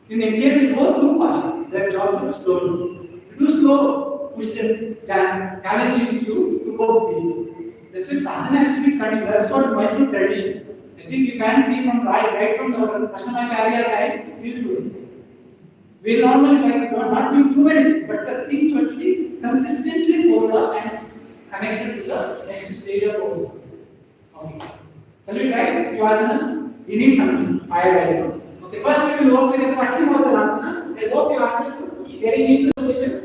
So in case you go too fast, their job is slow. Too slow, which is challenging you to go deep. That's why sadhana has to be cutting. That's what Mysore tradition. I think you can see from right from the Krishnamacharya time, we do it. We normally not doing too many, but the things should be consistently followed up and connected to the next stage of work. Okay. Shall we try few asanas? We need something higher value. Okay, first we will work with the first thing of the asana. I hope you understood. Getting into the position.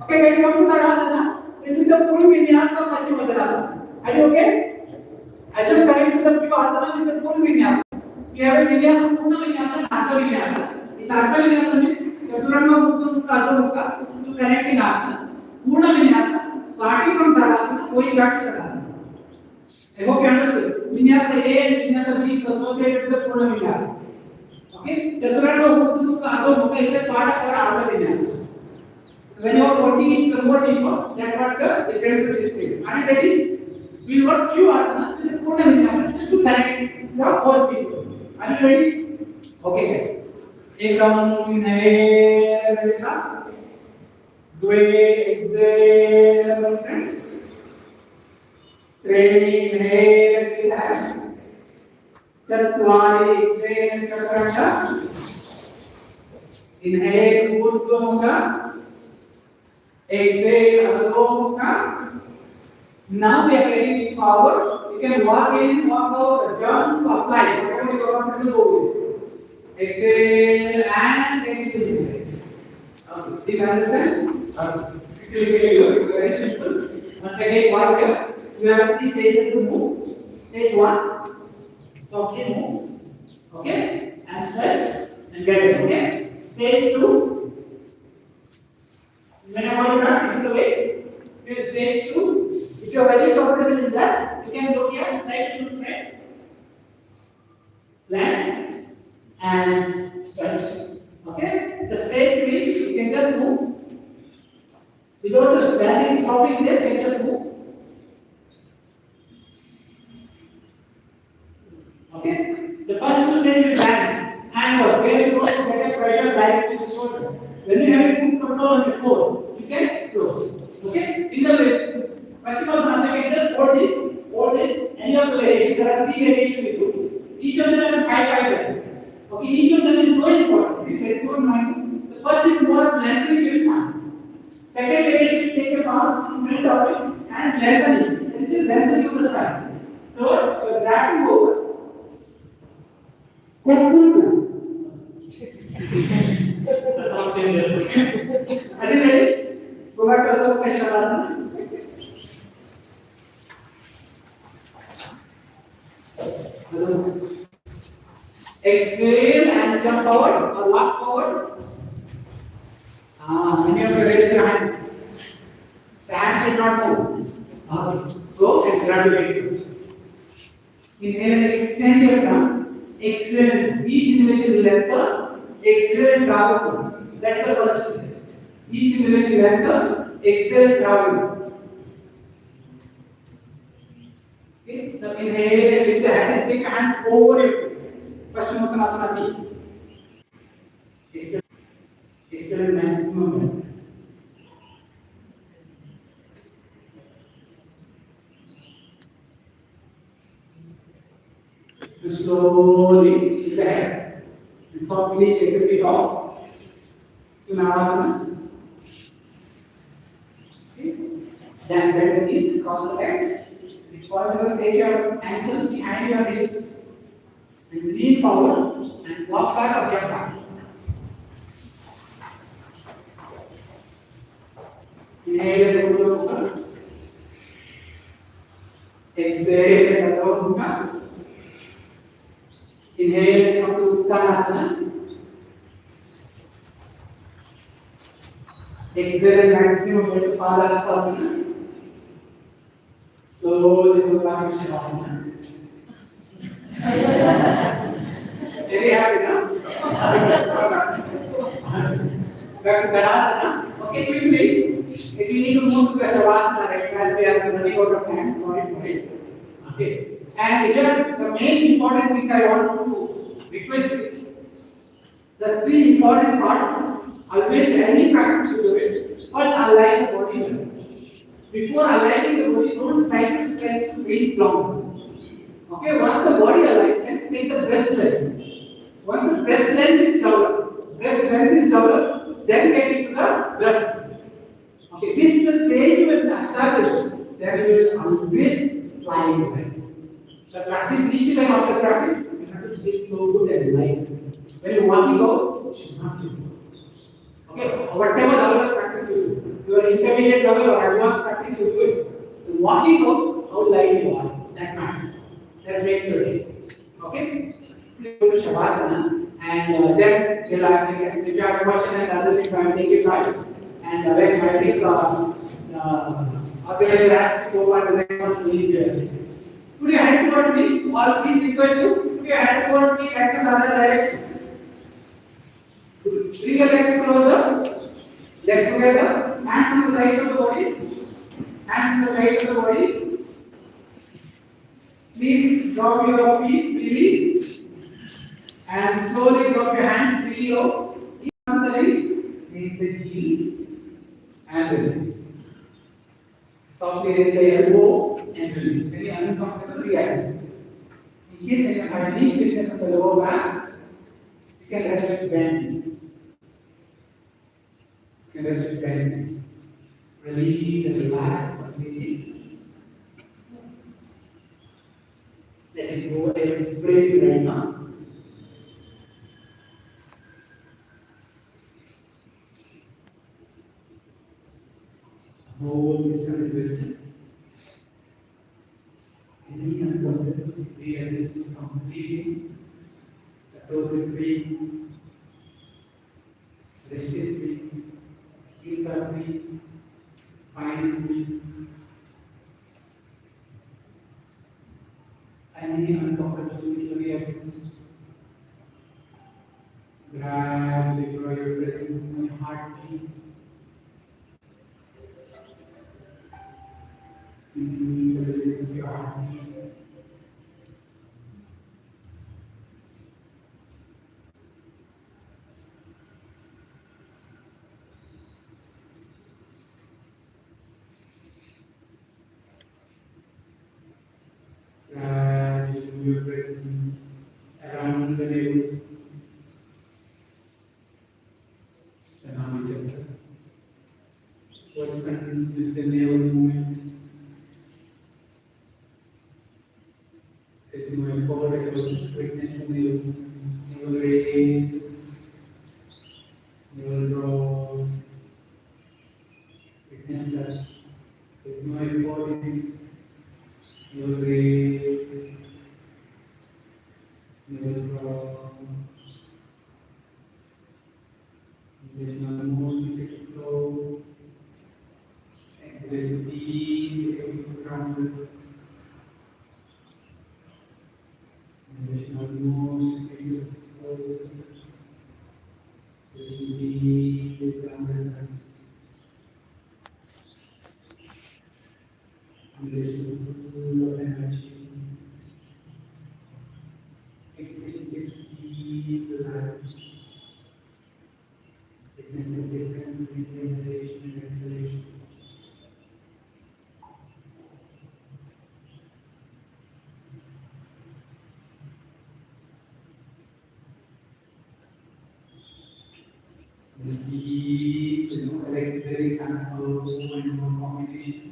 Okay, guys, come to the asana. This is the full vinyasa of Paschimottanasana. Are you okay? I just connect to the few asana with the full vinyasa. We have a vinyasa, Purna vinyasa, and Artha vinyasa. This Artha vinyasa means Chaturanga Mukha Mukha Adho Mukha to connecting asanas. Purna vinyasa, starting from Tadasana, going back to Tadasana. I hope you understood. Vinyasa A and Vinyasa B is associated with the Purna vinyasa. Okay? Chaturanga Mukha Mukha Adho Mukha is a part of our Artha vinyasa. When you are working into the more deeper, that's what the difference is between. Are you ready? We will work few asanas with the Purna vinyasa just to connect the whole people. Are you ready? Okay. Ekam inhale, dve exhale, three inhale, relax. Chatwari exhale, chaturanga. Inhale, urdhva mukha. Exhale, adho mukha. Now we are getting forward. You can walk in, walk out, jump, apply. Whatever you are comfortable with. Exhale and then exhale. Okay. Do you understand? Very simple. Once again, watch here. You have 3 stages to move. Stage 1, softly move. Okay? And stretch and get it. Okay? Stage 2. Whenever you practice this is the way. Okay, stage 2. If you are very comfortable in that, you can look here, like you friend. Land and stretch. Okay? The stage 3, you can just move. Without just standing, stopping there, you can just move. Okay? The first 2 stages is land. Handwork, where you don't get a pressure direct to the shoulder. When you have a good control on your core, you can close. Okay? In the way, Paschimottanasana, you can just hold this, any of the variations. There are 3 variations. take a pass in front of it and lengthen it. This is lengthening of the side. Third, you are grabbing over. The sound changes. Are you ready? So what are the questions? Exhale and jump forward or walk forward. Many of you raise your hands. The hands should not move. Go and grab your weight. Inhale and extend your tongue. Exhale. Each inhalation lengthen. Exhale, travel. That's the first step. Each inhalation lengthen. Exhale, travel. Okay. Now inhale and lift the hand and take your hands over it. Paschimottanasana. Exhale. Exhale maximum. To slowly lift the head and softly take the feet off to Navasana. Okay. Then bend the knees, cross the legs. If possible, take your ankles behind your wrists and lean forward and walk back or jump back. Inhale and Urdhva Mukha. Exhale and Adho Mukha. Inhale and come to Uttanasana. Exhale and maximum weight to Padahastasana. Slowly go back to Shavasana. Very happy now. Back to Tadasana. Okay, quickly. If you need to move to the Shavasana, right, as we are running out of time, sorry for it. Okay. And here, the main important things I want to request is the three important parts. Always, any practice you do it, first align the body well. Before aligning the body, don't try to stress to breathe long. Okay, once the body aligns, take the breath length. Once the breath length is developed, then get into the thrust. Okay, this is the stage you will establish. Then you will always fly in breath. The practice each time after practice, you have to feel so good and light. When you want to go, you should not feel good. Okay, whatever level of practice you do, your intermediate level or advanced practice you do it. The walking out, how light you are, that matters. That makes your day. Okay? Please go to Shavasana and then you'll have, if you have a question and other things, I will take it back. And then I think organize that so far the next one is easier. Put your hand towards me, all please request you, put your hand towards me, legs in the other direction. Bring your legs closer, legs together, hands on the sides of the body, hands on the sides of the body. Please drop your feet freely and slowly drop your hands freely out. Raise the heels and release. Softly raise the elbow and release. Very uncomfortable, react. In case you have any stiffness of the lower back, you can rest with bend knees. You can rest with bend knees. Release and relax completely. Let it go and breathe right now. Whole system is rested. Any uncomfortable, readjust completely. The toes is free, wrist is free, heels are free, spine is free. Any uncomfortability, readjust. Gradually draw your presence on your heartbeat. Feel the rhythm of your heartbeat. Gradually move your presence around the navel. Then on the chakra. So you can with the navel movement. Taking my forward, just witness the navel movement. Navel raise, navel draw. Witness that. Taking my body, navel raise, navel draw. There's no motion to flow. And there's a deep grounded. There's no motion to flow. There's a deep grounded. And there's a full of energy. It's deep relaxed. Different inhalation and exhalation. The deep, exhale kind of flow and combination.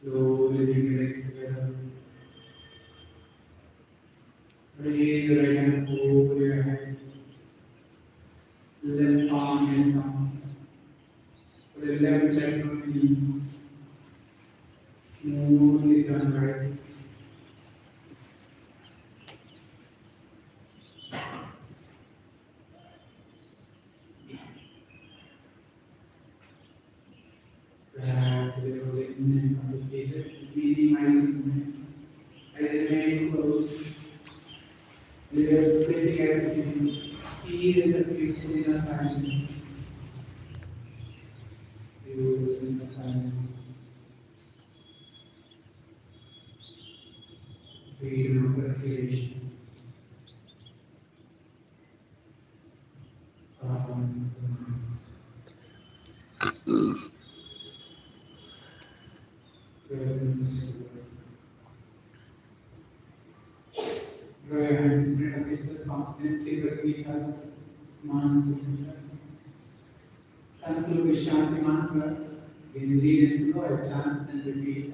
Slowly bring your legs together. Raise your right hand over your head. Left arm is down. Put the left leg on the knee. Smoothly turn right. Gradually rolling in and out of seated. Breathing eyes movement. Eyes remain closed. We are breathing everything. Feel the beauty in the silence. Beauty in the silence. Freedom of respiration. Just constantly pressing each other. Conclude with Shanti mantra. In lead and flow, I chant and repeat.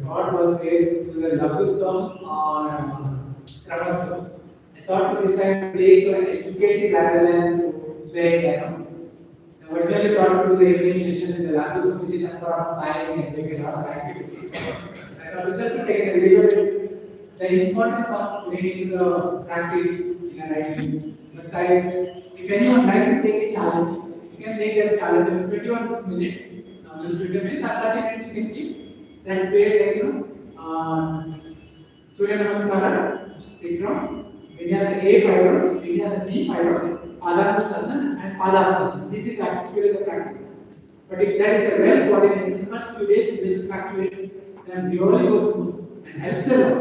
thought was there to the Labutam on Kramatam. I thought this time they can educate rather than to play. I originally thought to do the evening session in the Labutam, which is a sort of time and make a lot of activities. I thought just to take a review the importance of making the practice in a right way. But if anyone likes to take a challenge, you can make a challenge of 21 minutes. 21 minutes or 30 minutes you can keep. That's where Surya Namaskara, 6 rounds, Vinyasa A 5 rounds, Vinyasa B 5 rounds, Padahastasana and Padahastasana. This is actually the practice. But if that is a well coordinated, in the first few days it will fluctuate, then really goes smooth and helps a lot.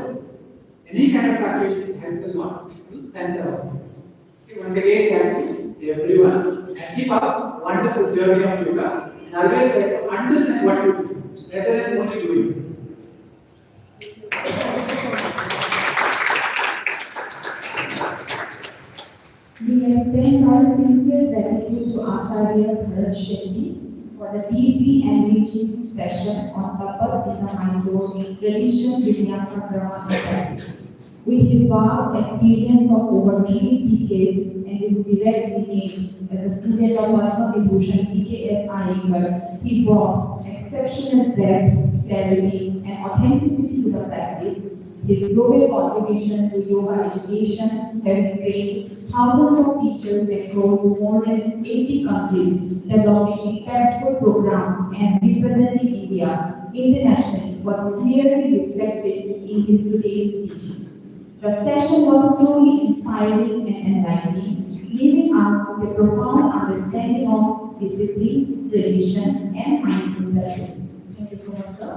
Any kind of fluctuation helps a lot to center us. Okay, once again, thank you everyone and keep up wonderful journey of yoga and always try to understand what you do rather than only doing it. We extend our sincere gratitude to Acharya Bharat Shetty for the deeply enriching session on tapas in the Mysore tradition Vinyasa Krama and practice. With his vast experience of over 3 decades and his direct lineage as a student of Padma Vibhushan PKS Iyengar, he brought exceptional depth, clarity, and authenticity to the practice. His global contribution to yoga education have trained thousands of teachers across more than 80 countries, developing impactful programs and representing India internationally was clearly reflected in his today's teachings. The session was truly inspiring and enlightening, leaving us with a profound understanding of discipline, tradition, and mindful practice. Thank you so much, sir.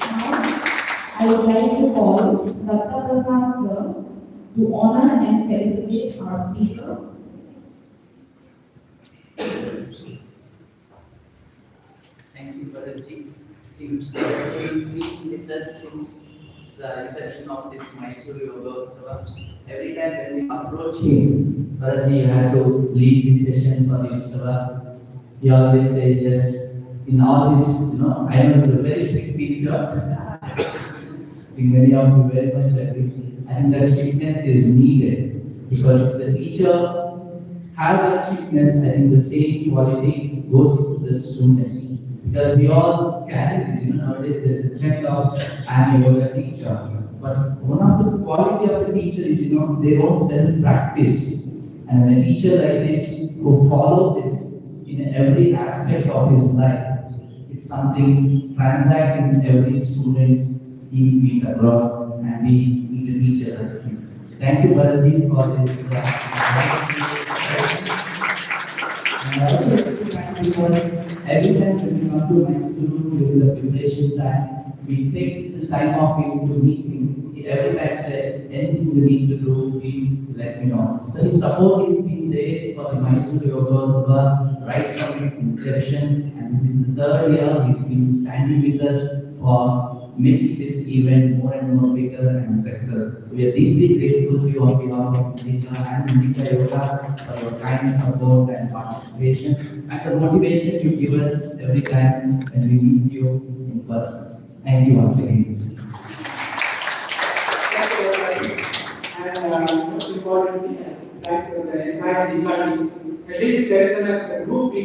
Now, I would like to call Datta Prasad sir to honor and felicitate our speaker. Thank you, Bharatji. He has been with us since the inception of this Mysore Yoga Utsava. Every time when we approach him, Bharatji, you have to lead this session for the Utsava. He always says, yes, in all this, I know he's a very strict teacher. I think many of you very much agree. I think that strictness is needed because if the teacher has that strictness, I think the same quality goes to the students. Because we all carry this, nowadays there's a trend of I'm a yoga teacher. But one of the quality of a teacher is, their own self-practice. And when a teacher like this who follow this in every aspect of his life, it's something transact in every student's he meet across and we meet a teacher like him. Thank you, Bharatji, for this. And I also like to thank you for every time when we come to Mysore during the preparation time, we take the time of him to meet him. He every time said, anything you need to do, please let me know. So his support has been there for the Mysore Yoga Utsava right from its inception, and this is the 3rd year he's been standing with us for making this event more and more bigger and success. We are deeply grateful to you on behalf of Indika and Indika Yoga for your kind support and participation and the motivation you give us every time when we meet you in person. Thank you once again. And most important thing, like the entire Diwali, at least there is a group